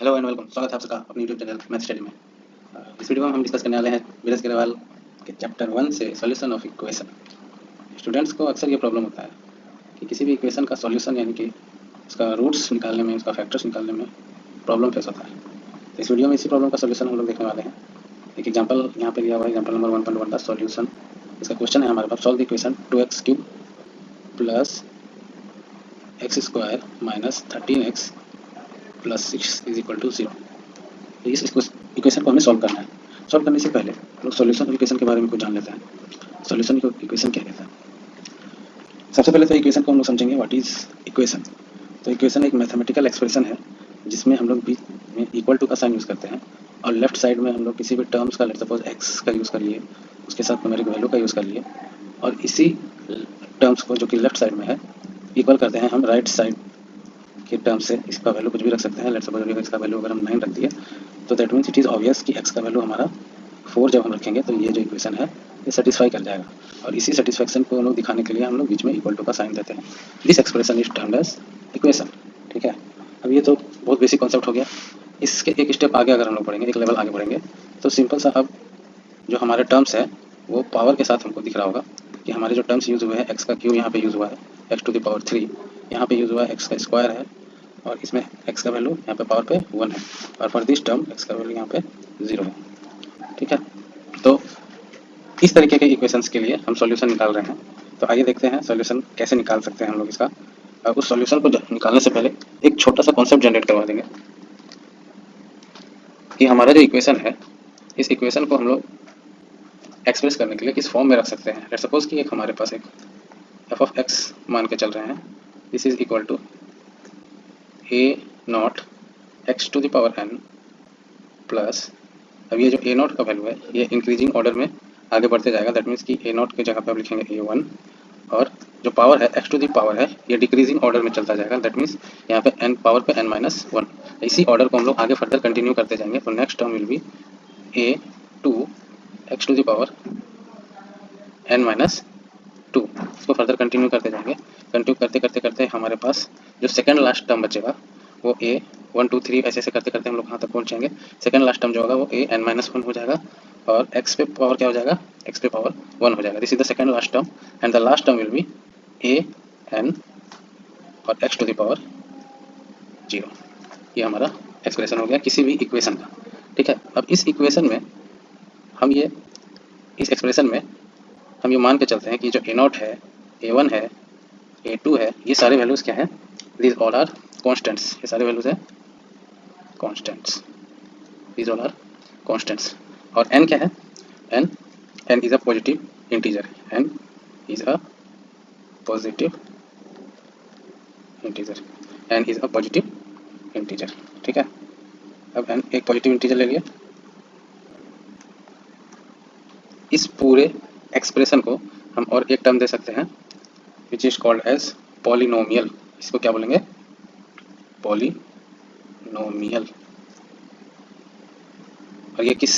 Hello and welcome. स्वागत है आप सबका अपने यूट्यूब चैनल मैथ स्टडी में। इस वीडियो में हम डिस्कस करने वाले हैं वीरेश ग्रेवाल के चैप्टर 1 से सॉल्यूशन ऑफ इक्वेशन। स्टूडेंट्स को अक्सर ये प्रॉब्लम होता है कि किसी भी इक्वेशन का सॉल्यूशन यानी कि उसका रूट्स निकालने में, उसका फैक्टर्स निकालने में प्रॉब्लम फेस होता है। तो इस वीडियो में इसी प्रॉब्लम का सॉल्यूशन हम लोग देखने वाले हैं। एक एग्जाम्पल यहाँ पे लिया हुआ है, एग्जाम्पल नंबर 1.1 का सॉल्यूशन। इसका क्वेश्चन है हमारे पास, solve the equation 2x³ plus x² minus 13x plus 6 is equal to 0। इस इक्वेशन को हमें सॉल्व करना है। सॉल्व करने से पहले हम लोग सॉल्यूशन इक्वेशन के बारे में कुछ जान लेते हैं। सॉल्यूशन इक्वेशन क्या कहता है? सबसे पहले तो इक्वेशन को हम लोग समझेंगे व्हाट इज इक्वेशन। तो इक्वेशन एक मैथमेटिकल एक्सप्रेशन है जिसमें हम लोग बीच में इक्वल टू का साइन यूज़ करते हैं और लेफ्ट साइड में हम लोग किसी भी टर्म्स का, लेट सपोज एक्स का यूज़ कर लिए, उसके साथ न्यूमेरिक वैल्यू का यूज़ कर लिए और इसी टर्म्स को जो कि लेफ्ट साइड में है इक्वल करते हैं हम राइट साइड के टर्म से। इसका वैल्यू कुछ भी रख सकते हैं। लेट्स सपोज एक्स का वैल्यू अगर हम 9 रख दिए तो that means it is obvious कि एक्स का वैल्यू हमारा 4 जब हम रखेंगे तो ये जो इक्वेशन है ये सेटिस्फाई कर जाएगा। और इसी सेटिस्फैक्शन को हम लोग दिखाने के लिए हम लोग बीच में इक्वल टू का साइन देते हैं। This expression is termed as equation. ठीक है, अब ये तो बहुत बेसिक कॉन्सेप्ट हो गया। इसके एक स्टेप आगे अगर हम लोग बढ़ेंगे, एक लेवल आगे बढ़ेंगे तो सिंपल सा अब जो हमारे टर्म्स है वो पावर के साथ हमको दिख रहा होगा कि हमारे जो टर्म्स यूज़ हुए हैं, एक्स का क्यू यहाँ पे यूज़ हुआ है, एक्स टू द पावर 3 यहाँ पे यूज़ हुआ है, एक्स का स्क्वायर है और इसमें एक्स का वैल्यू यहाँ पे पावर पे 1 है और फॉर दिस टर्म एक्स का वैल्यू यहाँ पे 0 है। ठीक है, तो इस तरीके के इक्वेशंस के लिए हम सॉल्यूशन निकाल रहे हैं। तो आइए देखते हैं सॉल्यूशन कैसे निकाल सकते हैं हम लोग इसका। और उस सॉल्यूशन को निकालने से पहले एक छोटा सा कॉन्सेप्ट जनरेट करवा देंगे कि हमारा जो इक्वेशन है, इस इक्वेशन को हम लोग एक्सप्रेस करने के लिए किस फॉर्म में रख सकते हैं। लेट सपोज कि एक हमारे पास एक एफ ऑफ एक्स मान के चल रहे हैं। This is equal to a nought x to the power n plus, अब ये जो ए नॉट का वैल्यू है ये इंक्रीजिंग ऑर्डर में आगे बढ़ते जाएगा। दैट मीन्स कि ए नॉट की जगह पे आप लिखेंगे A1 और जो पावर है एक्स टू दी पावर है ये डिक्रीजिंग ऑर्डर में चलता जाएगा। दैट मीन्स यहाँ पे n पावर पे n-1। इसी ऑर्डर को हम लोग आगे फर्दर कंटिन्यू करते जाएंगे। तो next term will be A2 x to the power n-2। इसको फर्दर कंटिन्यू करते जाएंगे। कंटिन्यू करते करते करते हमारे पास जो सेकंड लास्ट टर्म बचेगा वो A1 2 3 ऐसे ऐसे करते करते हम लोग कहाँ तक पहुँचेंगे। सेकंड लास्ट टर्म जो होगा वो AN-1 हो जाएगा और x पे पावर क्या हो जाएगा, x पे पावर 1 हो जाएगा। This is the second last term and the last term will B AN और x टू द पावर 0। ये हमारा एक्सप्रेशन हो गया किसी भी इक्वेशन का। ठीक है, अब इस इक्वेशन में हम ये, इस एक्सप्रेशन में हम ये मान के चलते हैं कि जो A0 है, A1 है, A2 है, ये सारे वैल्यूज़ क्या हैं, दीज ऑल आर कॉन्स्टेंट्स। ये सारे वैल्यूज़ हैं constants, these all are constants. और n क्या है, n is a positive integer, n is a positive integer, n is a positive integer. ठीक है, अब n एक पॉजिटिव इंटीजर ले लिया। इस पूरे एक्सप्रेशन को हम और एक टर्म दे सकते हैं which is called as polynomial. इसको क्या बोलेंगे, पॉलिनोमियल। और ये किस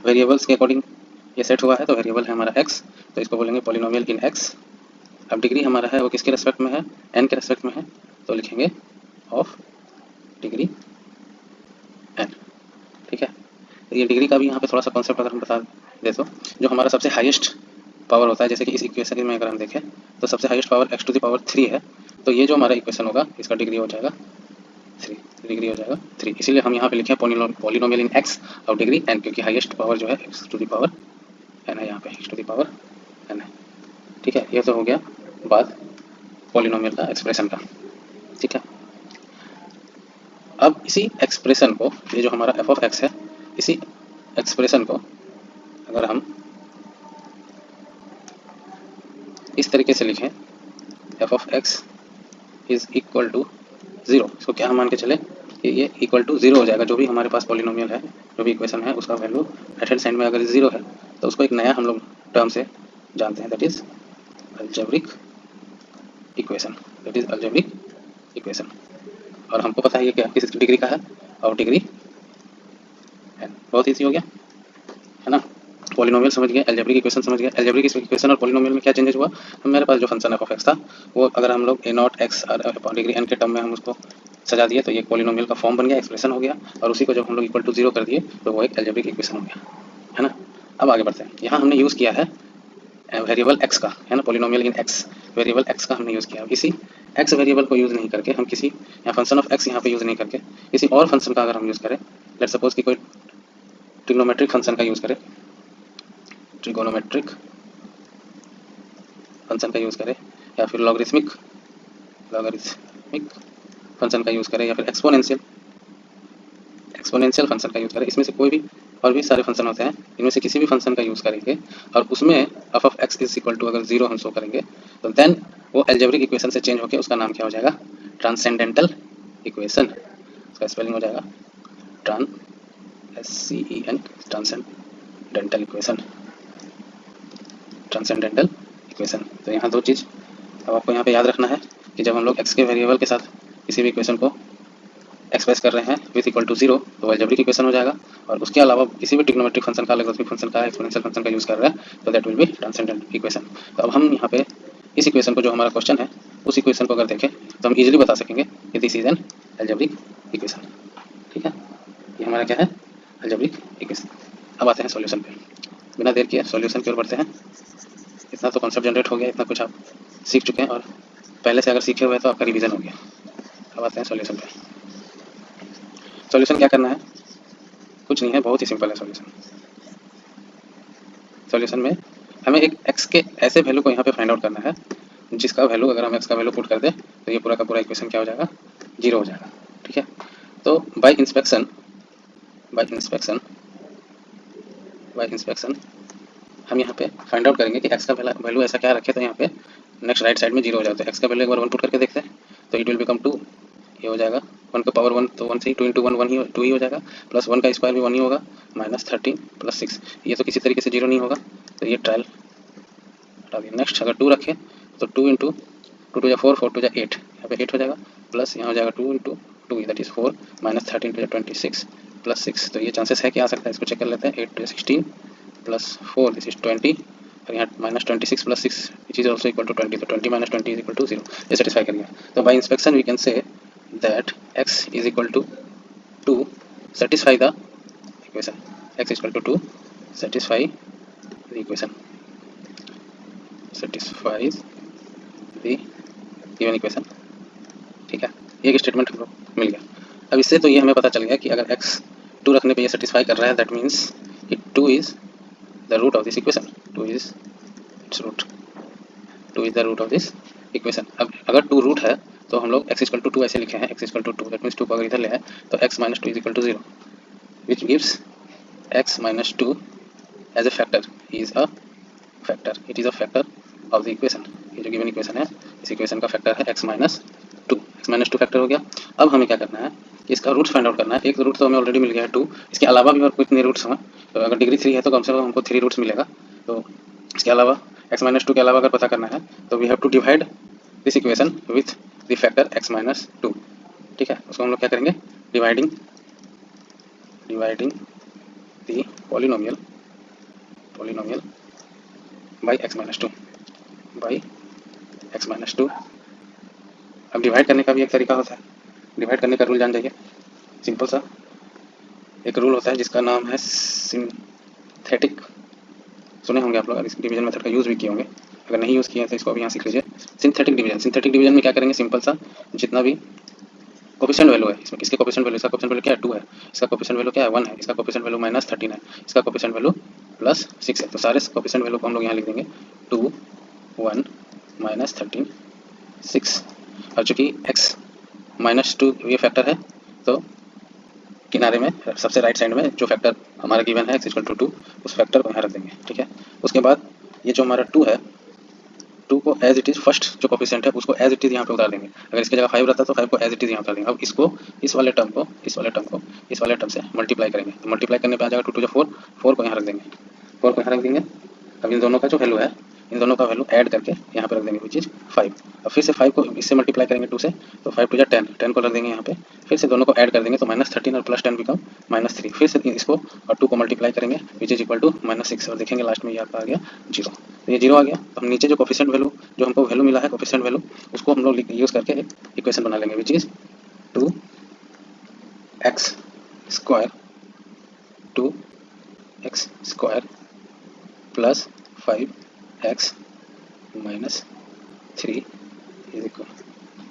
वेरिएबल्स के अकॉर्डिंग ये सेट हुआ है, तो वेरिएबल है हमारा x, तो इसको बोलेंगे पॉलिनोमियल इन x। अब डिग्री हमारा है वो किसके रेस्पेक्ट में है, n के रेस्पेक्ट में है, तो लिखेंगे ऑफ डिग्री n। ठीक है, तो ये डिग्री का भी यहाँ पे थोड़ा सा कॉन्सेप्ट अगर हम बता दे तो जो हमारा सबसे हाईएस्ट पावर होता है, जैसे कि इस इक्वेशन में अगर हम देखें तो सबसे highest power x to the power 3 है, तो ये जो हमारा इक्वेशन होगा इसका डिग्री हो जाएगा 3, डिग्री हो जाएगा 3। इसीलिए हम यहाँ पे लिखे पॉलिनोमियल इन x और डिग्री n, क्योंकि हाईएस्ट पावर जो है x to the power n है, यहाँ पे x to the power n है। ठीक है, ये तो हो गया बात पॉलिनोमियल का एक्सप्रेशन का। ठीक है, अब इसी एक्सप्रेशन को, ये जो हमारा f ऑफ x है, इसी एक्सप्रेशन को अगर हम इस तरीके से लिखें, f of x is equal to 0। इसको क्या हम मान के चले कि ये इक्वल टू 0 हो जाएगा। जो भी हमारे पास पॉलिनोमियल है, जो भी इक्वेशन है, उसका वैल्यू राइट हैंड साइड में अगर 0 है तो उसको एक नया हम लोग टर्म से जानते हैं, that is algebraic equation, that is algebraic equation. और हमको पता है ये क्या किस डिग्री का है, और डिग्री n। बहुत ईजी हो गया है ना। पॉलिनोमियल समझ गए, अलजेब्रिक इक्वेशन समझ गए। अलजेब्रिक इक्वेशन और पॉलिनोमियल में क्या चेंजेस हुआ, मेरे पास जो फंक्शन f ऑफ x था वो अगर हम लोग a0 x और डिग्री n के टर्म में हम उसको सजा दिए तो ये पॉलिनोमियल का फॉर्म बन गया, एक्सप्रेशन हो गया, और उसी को जब हम लोग इक्वल टू 0 कर दिए तो वो एक अलजेब्रिक इक्वेशन हो गया, है ना। अब आगे बढ़ते हैं। यहाँ हमने यूज़ किया है वेरिएबल एक्स का, है ना, पॉलिनोमियल इन एक्स, वेरिएबल एक्स का हमने यूज़ किया। इसी एक्स वेरिएबल को यूज़ नहीं करके हम किसी या फंक्शन ऑफ एक्स यहाँ पे यूज़ नहीं करके किसी और फंक्शन का अगर हम यूज़ करें, लेट्स सपोज कि कोई ट्रिग्नोमेट्रिक फंक्शन का यूज़ करें, ट्रिगोनोमेट्रिक फंक्शन का यूज़ करें, या फिर लॉगरिथमिक फंक्शन का यूज़ करें, या फिर एक्सपोनेंशियल फंक्शन का यूज़ करें, इसमें से कोई भी और भी सारे फंक्शन होते हैं, इनमें से किसी भी फंक्शन का यूज़ करेंगे और उसमें f of x is equal to अगर 0 हम शो करेंगे तो देन वो अलजेब्रिक इक्वेशन से चेंज होकर उसका नाम क्या हो जाएगा, ट्रांसेंडेंटल इक्वेशन। उसका स्पेलिंग हो जाएगा SCEN, ट्रांसेंडेंटल इक्वेशन। तो यहाँ दो चीज़ अब आपको यहाँ पे याद रखना है कि जब हम लोग एक्स के वेरिएबल के साथ किसी भी इक्वेशन को एक्सप्रेस कर रहे हैं विथ इक्वल टू 0 तो अलजेब्रिक इक्वेशन हो जाएगा, और उसके अलावा किसी भी ट्रिग्नोमेट्रिक फंक्शन का, लॉगरिथमिक फंक्शन का, एक्सपोनेंशियल फंक्शन का यूज़ कर रहे हैं तो that will be transcendental equation. तो अब हम यहाँ पे इस इक्वेशन को, जो हमारा क्वेश्चन है उस इक्वेशन को अगर देखें तो हम इजीली बता सकेंगे कि this is an algebraic equation. ठीक है, ये हमारा क्या है, अलजेब्रिक इक्वेशन। अब आते हैं सॉल्यूशन पे। बिना देर किए सॉल्यूशन की ओर बढ़ते हैं। इतना तो कॉन्सेप्ट जनरेट हो गया, इतना कुछ आप सीख चुके हैं, और पहले से अगर सीखे हुए तो आपका रिवीजन हो गया। अब आते हैं सॉल्यूशन पे। सॉल्यूशन क्या करना है, कुछ नहीं है, बहुत ही सिंपल है सॉल्यूशन में हमें एक एक्स के ऐसे वैल्यू को यहाँ पे फाइंड आउट करना है जिसका वैल्यू, अगर हम एक्स का वैल्यू पुट कर दें तो ये पूरा का पूरा इक्वेशन क्या हो जाएगा, 0 हो जाएगा। ठीक है, तो बाय इंस्पेक्शन हम यहाँ पे फाइंड आउट करेंगे कि एक्स का वैल्यू ऐसा क्या रखे तो यहाँ पे नेक्स्ट राइट साइड में 0 हो जाए। तो एक्स का वैल्यू एक बार 1 पुट करके देखते हैं तो इट विल बिकम 2, ये हो जाएगा 1 का पावर 1 तो 1 से 2 इंटू 1 1 ही 2 ही हो जाएगा, प्लस 1 का स्क्वायर भी 1 ही होगा, -13 प्लस 6, ये तो किसी तरीके से 0 नहीं होगा तो ये ट्रायल हटा दिया। नेक्स्ट अगर 2 रखें तो 2 इंटू 2 टू 4 4 टू 8, यहाँ पे 8 हो जाएगा, प्लस यहाँ हो जाएगा 2 into 2 that is 4, -13 two 26 plus 6, तो ये चांसेस है कि आ सकता है, इसको चेक कर लेते हैं। 8 टू 16 प्लस 4 दिस इज 20, और यहाँ -26 plus 6 which is also equal to 20, तो 20 - 20 इज इक्वल टू 0, ये सेटिस्फाई करिए। तो by inspection we can say that x is equal to 2 satisfy the equation, x is equal to 2 satisfy the equation, satisfies the given equation। ठीक है, ये एक statement हमको मिल गया। अब इससे तो ये हमें पता चल गया कि अगर x 2 रखने पे ये सेटिस्फाई कर रहा है दैट मीन्स कि 2 is the root of this equation, 2 is the root of this equation. अब अगर 2 रूट है तो हम लोग x इक्वल टू 2 ऐसे लिखे हैं, x equal to 2 that means 2 को अगर इधर ले आए तो x minus 2 is equal to 0 which gives x minus 2 as a factor, it is a factor of the equation. ये जो गिवन इक्वेशन है इस इक्वेशन का फैक्टर है x माइनस 2 फैक्टर हो गया। अब हमें क्या करना है कि इसका रूट्स फाइंड आउट करना है। एक रूट तो हमें ऑलरेडी मिल गया है 2, इसके अलावा भी और कितने रूट्स हैं, तो अगर डिग्री 3 है तो कम से कम हमको 3 रूट्स मिलेगा। तो इसके अलावा x माइनस 2 के अलावा अगर पता करना है तो we have to divide this equation with the factor x minus 2। ठीक है, उसको हम लोग क्या करेंगे, dividing the polynomial by x minus 2। अब डिवाइड करने का भी एक तरीका होता है, डिवाइड करने का रूल जान जाइए। सिंपल सा एक रूल होता है जिसका नाम है सिंथेटिक, सुने होंगे आप लोग, इस डिवीजन मेथड का यूज़ भी किए होंगे, अगर नहीं यूज़ किए तो इसको भी यहाँ सीख लीजिए। सिंथेटिक डिवीजन में क्या करेंगे, सिंपल सा जितना भी कोफिशिएंट वैल्यू है, इसमें किसके कोफिशिएंट वैल्यू, इसका कोफिशिएंट वैल्यू क्या है 2 है, इसका कोफिशिएंट वैल्यू क्या है 1 है, इसका कोफिशिएंट वैल्यू -13 है, इसका कोफिशिएंट वैल्यू +6 है, तो सारे कोफिशिएंट वैल्यू को हम लोग यहाँ लिख देंगे 2 1 -13 6। और चूँकि x -2 ये फैक्टर है तो किनारे में सबसे राइट साइड में जो फैक्टर हमारा गिवन है x इक्वल टू 2 उस फैक्टर को यहाँ रख देंगे। ठीक है, उसके बाद ये जो हमारा 2 है, 2 को एज इट इज़ फर्स्ट जो कोफिशिएंट है उसको एज इट इज़ यहाँ पे उतार देंगे। अगर इसकी जगह 5 रहता तो 5 को एज इट इज़ यहाँ उतार देंगे। अब इसको इस वाले टर्म से मल्टीप्लाई करेंगे, तो मल्टीप्लाई करने पे आ जाएगा 2 टू 4, 4 को यहाँ रख देंगे। अब इन दोनों का जो वैल्यू है, इन दोनों का वैल्यू ऐड करके यहाँ पे रख देंगे विच इज़ 5। अब फिर से 5 को इससे मल्टीप्लाई करेंगे 2 से, तो 5 टू 10, 10 को रख देंगे यहाँ पे, फिर से दोनों को ऐड कर देंगे तो -13 और +10 बिकम -3, फिर से इसको और 2 को मल्टीप्लाई करेंगे विच इज़ इक्वल टू -6, और देखेंगे लास्ट में ये आपका आ गया 0। तो ये 0 आ गया, तो हम नीचे जो कोफिशिएंट वैल्यू जो हमको वैल्यू मिला है कोफिशिएंट वैल्यू उसको हम लोग यूज़ करके एक इक्वेशन बना लेंगे which is 2x square 2x square plus 5x minus 3 ये देखो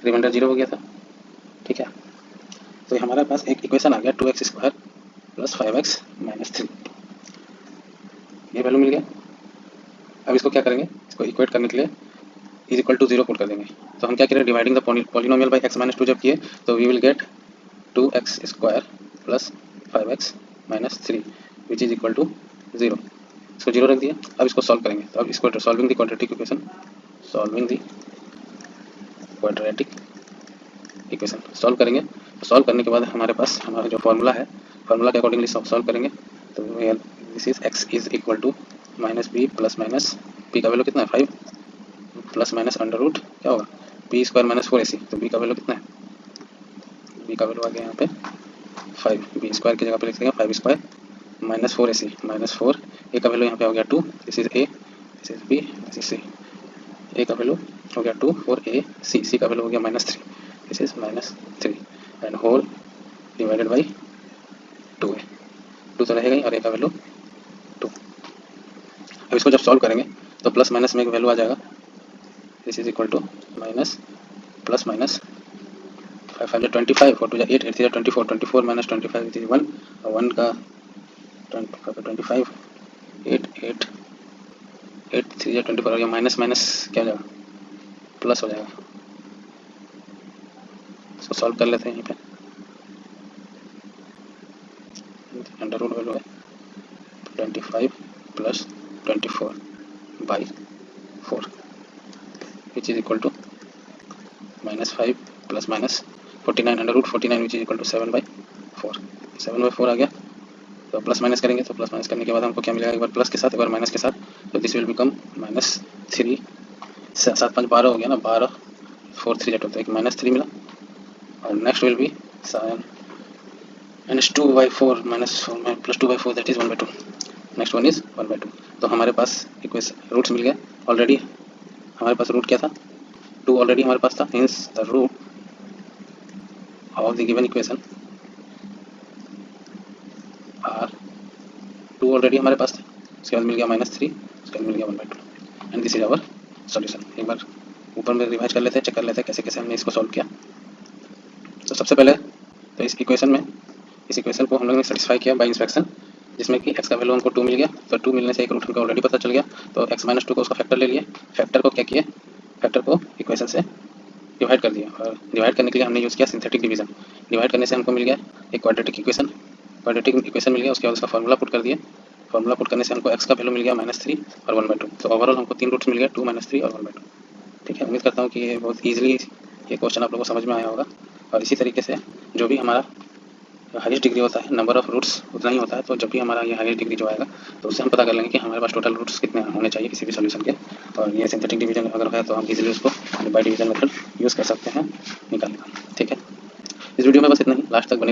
रिमाइंडर 0 हो गया था। ठीक है, तो हमारे पास एक इक्वेशन आ गया 2x square plus 5x minus 3, ये वैल्यू मिल गया। अब इसको क्या करेंगे, इसको इक्वेट करने के लिए इज इक्वल टू 0 पुट कर देंगे। तो हम क्या करें, dividing the polynomial by x minus 2 जब किए तो we will get 2x square plus 5x minus 3 which is equal to 0। इसको 0 रख दिया। अब इसको सॉल्व करेंगे, तो अब इसको solving the quadratic equation, solving the quadratic equation solve करेंगे। तो सॉल्व करने के बाद हमारे पास हमारा जो फॉर्मूला है, फॉर्मूला के अकॉर्डिंगली सॉल्व करेंगे। तो this is x is equal to minus b plus minus p का वैल्यू कितना है 5 प्लस माइनस अंडर रूट क्या होगा बी स्क्वायर माइनस 4ac। तो बी का वैल्यू कितना है, बी का वैल्यू आ गया यहाँ पे 5, बी स्क्वायर की जगह पे लिख देंगे 5 स्क्वायर माइनस 4ac माइनस 4, ए का वैल्यू यहाँ पे हो गया 2, this is A, this is B, this is C. A का वैल्यू हो गया 2 और ए सी, सी का वैल्यू हो गया minus 3, this is minus 3 and whole divided by 2 है, 2 तो रहेगा ही और ए का वैल्यू 2। अब इसको जब सॉल्व करेंगे तो प्लस माइनस में एक वैल्यू आ जाएगा, this is equal to minus plus minus 525 4 2 8 8 3 24 24 minus 25 which is 1 और 1 का 25 8 8 8 3 24 हो गया, माइनस माइनस क्या हो जाएगा प्लस हो जाएगा। इसको सॉल्व कर लेते हैं यहीं पे, अंडर रूट वैल्यू है 25 plus 24 by 4 which is equal to minus 5 plus minus 49 under root 49 which is equal to 7/4, 7/4 आ गया। तो प्लस माइनस करेंगे, तो प्लस माइनस करने के बाद हमको क्या मिलेगा, एक बार प्लस के साथ एक बार माइनस के साथ, तो दिस विल बिकम माइनस 3, 7 5 12 हो गया ना, 12 4 3 जट होता है, एक माइनस 3 मिला और next will be 7 minus 2/4 minus 4 plus 2/4 that is 1/2, next one is 1/2। तो हमारे पास इक्वेशन रूट्स मिल गया ऑलरेडी, हमारे पास रूट क्या था 2 ऑलरेडी हमारे पास था, hence the root of the given equation are 2 already हमारे पास था, उसके बाद मिल गया -3, उसके बाद मिल गया 1/2 and this is our solution. एक बार ऊपर में रिवाइज कर लेते हैं, चेक कर लेते हैं कैसे कैसे हमने इसको सॉल्व किया। तो सबसे पहले तो इस इक्वेशन को हम लोगों ने सेटिस्फाई किया बाय इंस्पेक्शन, जिसमें कि x का वैल्यू हमको 2 मिल गया। तो 2 मिलने से एक रूट हमको ऑलरेडी पता चल गया, तो x माइनस 2 को उसका फैक्टर ले लिए, फैक्टर को क्या किए, फैक्टर को इक्वेशन से डिवाइड कर दिया और डिवाइड करने के लिए हमने यूज़ किया सिंथेटिक डिवीजन। डिवाइड करने से हमको मिल गया एक क्वाड्रेटिक इक्वेशन मिल गया। उसके बाद उसका फॉर्मूला पुट कर दिए, फॉर्मूला पुट करने से हमको x का वैल्यू मिल गया -3 और 1/2। तो ओवरऑल हमको 3 रूट्स मिल गया 2 -3 और 1/2। ठीक है, उम्मीद करता हूँ कि ये बहुत ईजिली ये क्वेश्चन आप लोगों को समझ में आया होगा। और इसी तरीके से जो भी हमारा हाईएस्ट डिग्री होता है, नंबर ऑफ रूट्स उतना ही होता है, तो जब भी हमारा ये हाईएस्ट डिग्री जो आएगा तो उससे हम पता कर लेंगे कि हमारे पास टोटल रूट्स कितने होने चाहिए किसी भी सॉल्यूशन के। और ये सिंथेटिक डिवीजन अगर है तो हम इजीली उसको बाय डिवीजन मेथड यूज़ कर सकते हैं निकालने का। ठीक है, इस वीडियो में बस इतना ही, लास्ट तक बने